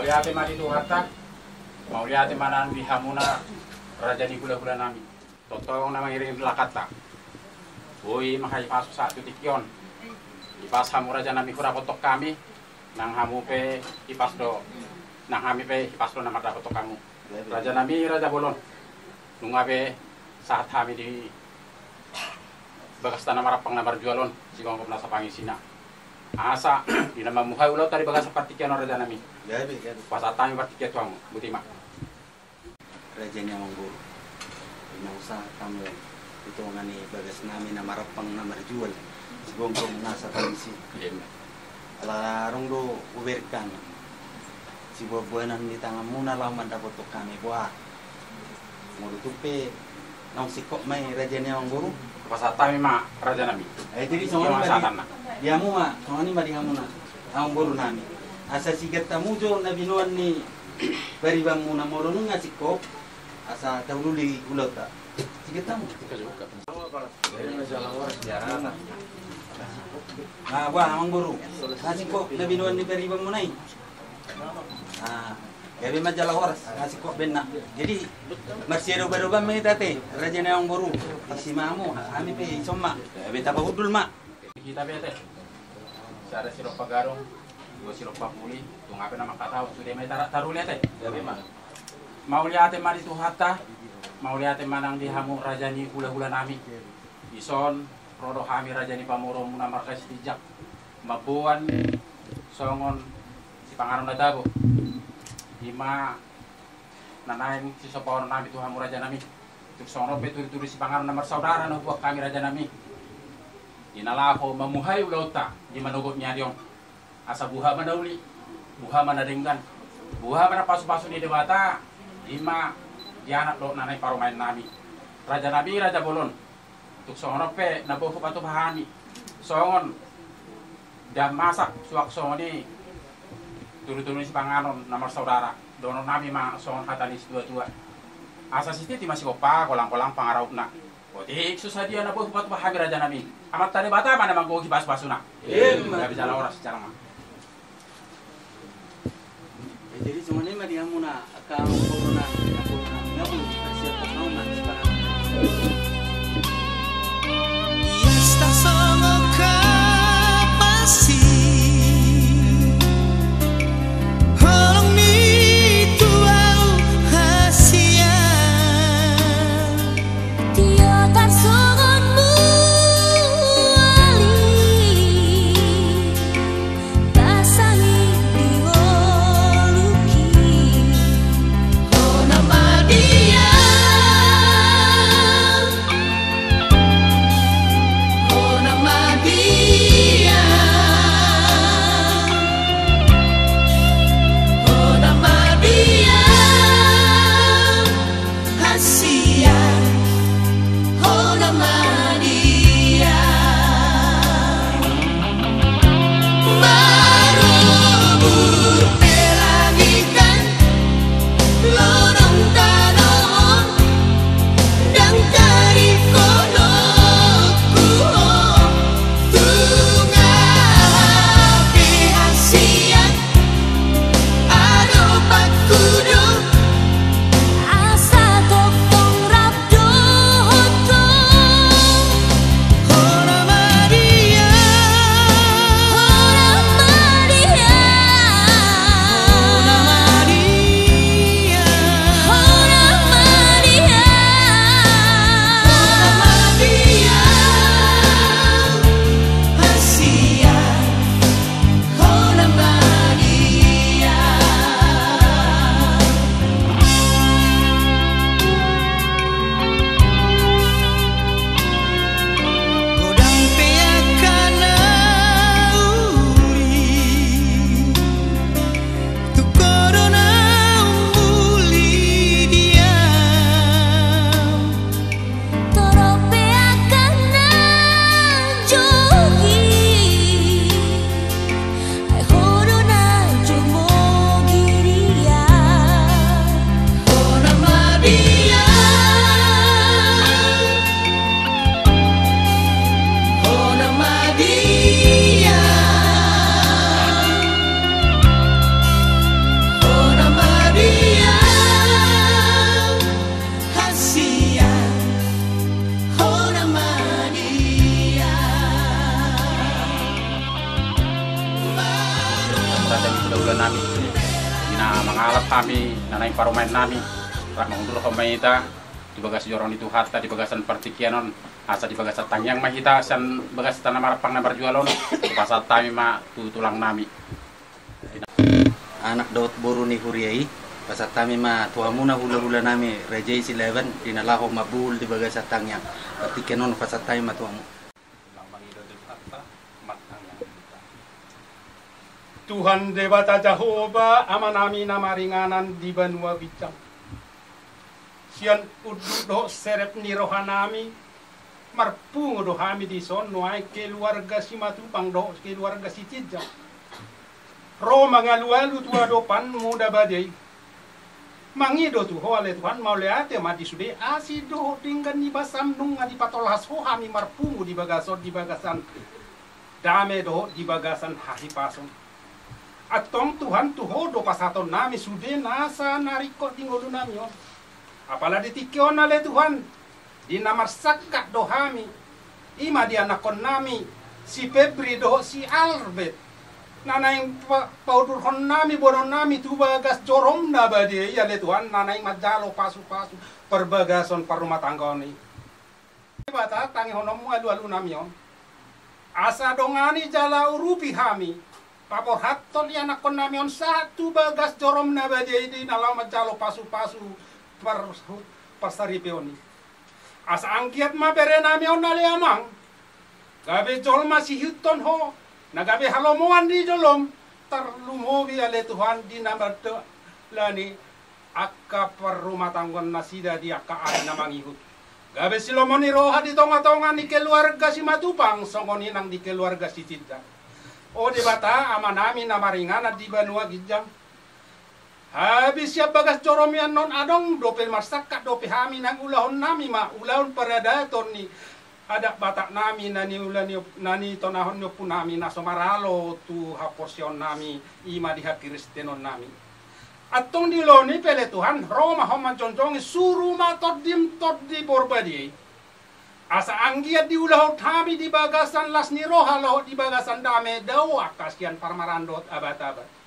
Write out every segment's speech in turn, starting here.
mau lihat mari itu harta, mau lihat mana di hamuna raja di gula-gula nami. Totong nama iring lakata. Woi makai pas satu tikion. Ipas hamu raja nami kura kotok kami, nang hamu pe ipas do, nang hami pe ipas do nama kotok kamu. Raja nami raja bolon, nunga pe saat kami di bagas tanah marapang namar jualon, si kongkop nasa pangisina. Asa di nama muhay ulau tadi bagas partikian raja nami. Pas atami partikian tuamu, butima. Raja ni amang guru, inausa kamu itu ngani bagas nami nama marapang namar jual, si kongkop nasa pangisi. Alarong do uberkan, si buah-buahan di tangan muna lah mendapat kami buah. Mau tutupe, nang sikok mai raja ni amang guru. Pas atami mak raja nami. Jadi soalnya dia mu mak, soalnya badi kamu na, amang guru nami. Asa sigat tamu jo nabi nuan ni bari bang mu na moro nung sikok, asa tahu di gulau ta. Sigat tamu. Nah, buah amang guru. Nasi kok nabi nuan ni bari bang mu nai. Ah, gabi majalah horas nasi kok benak. Jadi masih roba-roba mai tate raja ni amang guru. Isi mamu, kami pe somma. Beta bahudul mak. Kita bete. Cara sirop pagarong, dua sirop papuli, tu ngapain nama kata sudah mai taruh lihat gabi mah. Mau lihat mari tu hatta, mau lihat manang di hamu raja ni gula-gula nami. Ison rodo kami raja ni pamoro muna markas tijak. Mabuan songon si pangaron na dabo. Lima nanain si sopawon nami tu hamu raja nami. Tuk songon pe turi si pangaron na marsaudara no buat kami raja nami. Inala ako mamuhay ulau ta di manogot niya diyon. Asa buha manauli, buha manaringgan. Buha mana pasu-pasu ni dewata. Lima dianak lo nanay parumain nami. Raja nami raja bolon. Tuk songon pe nabuho patu bahani. Songon dan masak suak songon ni turu-turu si panganon namar saudara. Dono nami ma songon katanis dua-dua. Asa siti ti masih kopa kolang-kolang pangaraup na. Otik susah dia nabuh buat bahagi raja nami. Amat tadi bata mana manggo kibas-basuna. Enggak bisa lah orang secara mah. Jadi semuanya mah dia muna akang corona ngabu siap kau nanti sekarang. Estás solo kapasi. bulan nami. Ina mangalap kami, nanay parumain nami. Rak mengundur komaita di bagas jorong itu hatta di bagasan partikianon asa di bagasan tangyang mahita san bagas tanah marapang na berjualon pasat tami ma tulang nami. Anak daud boru ni huriai pasat tami ma tuamuna hula-hula nami rejai silevan dinalaho mabul di bagasan tangyang partikianon pasat tami ma tuamu. Tuhan Dewata Jehovah amanami namaringanan di Banua Bicang. Sian uduk doh serep ni rohanami marpung doh hami di son nuai keluarga si matupang doh keluarga si cijang. Ro mangalualu tua dopan muda badai. Mangido tu ho ale Tuhan mau leate mati sude asi doh tinggal ni basam nung di patolhas ho hami marpung di bagasan dame doh di bagasan hahipason. Atong Tuhan tuho do pasaton nami sude nasa narikot di ngolu nami on. Apala ditikyon na le Tuhan di namar sakak do hami ima di anakon nami si Febri do si Albert nanay paudurhon nami bonon nami tu bagas jorom na ba di ya le Tuhan nanay madalo pasu-pasu perbagason parumah tangga ni bata tangi honom alu-alu nami on asa dongani jala urupi hami papor hatton ya nakon nami on satu bagas jorom na ba di nalau madalo pasu-pasu pasari peoni asa angkiat ma bere nami on nale amang gabe jol masih hiton ho nagabe halomoan di jolom terlumovi ale Tuhan di nama de lani akka perumah tanggon nasida di akka ari namang ihut gabe silomoni roha di tonga-tonga ni keluarga si matupang songoni nang di keluarga si Cidda o di bata amanami namaringana di Banua Gijang. Habis siap bagas joromian non adong dope marsaka dope hami nang ulahon nami ma ulahon paradaton ni ada batak nami nani ulani nani tonahon nyo punami nasomaralo tu haporsion nami ima di Kristenon nami atong diloni pele Tuhan Roma homa concongi suru ma todim todi borbadi asa anggiat di ulahon hami di bagasan las ni roha loh di bagasan dame dawa kasian parmarandot abat-abat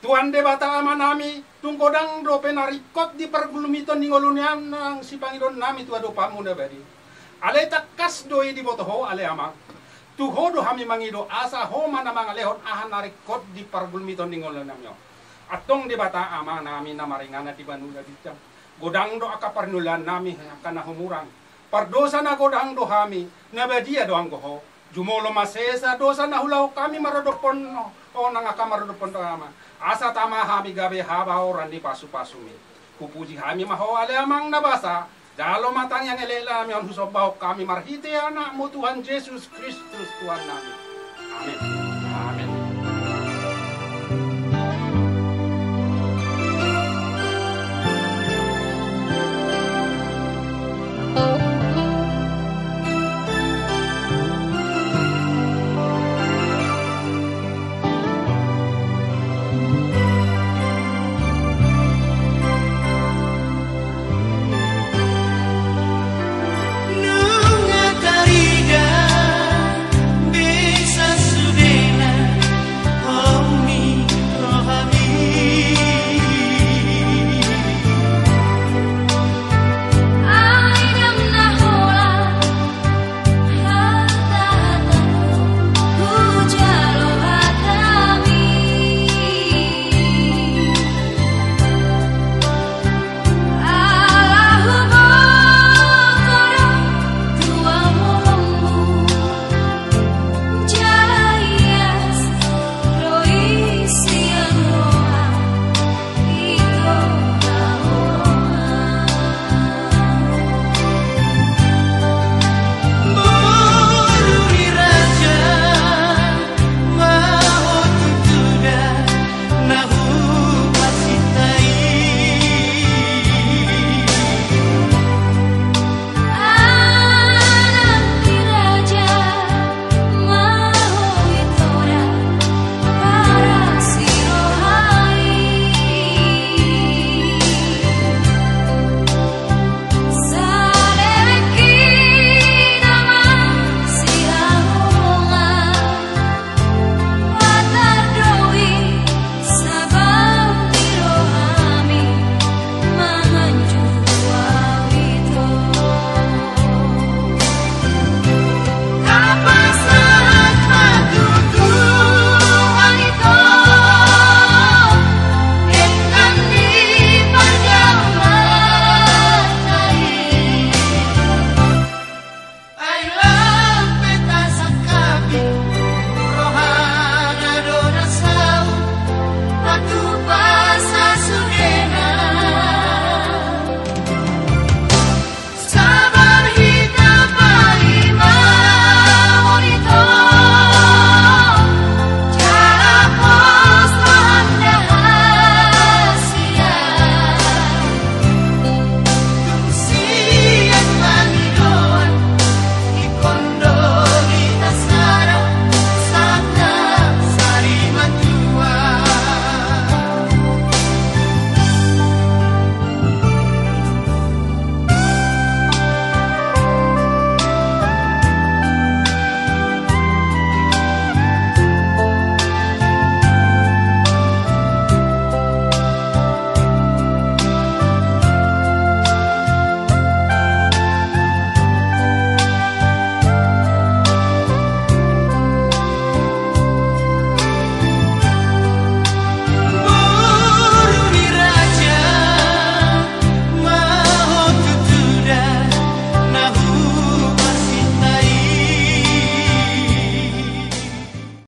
Tuhan debata amanami tungkodang dope narikot di pergulumiton ningolunian nang si Panginoon nami tua dopa muna badi. Ale takas doi di botoho ale amang. Tuho do hami mangido asa ho mana mangalehon ahan narikot di pergulumiton ningolunian nyo. Atong debata amang nami namaringana di Banua Bicang. Godang do akaparnulan nami kana humurang. Pardosa na godang do hami nabadia do anggoho. Jumolo masesa dosa na hulau kami marodopon o nang akamarodopon do ama. Asa tama hami gabe haba orang di pasu-pasumi. Kupuji hami maho ale amang nabasa. Jalo matang yang elela mi on husobau kami marhite anak mu Tuhan Yesus Kristus Tuhan nami. Amin. Amin.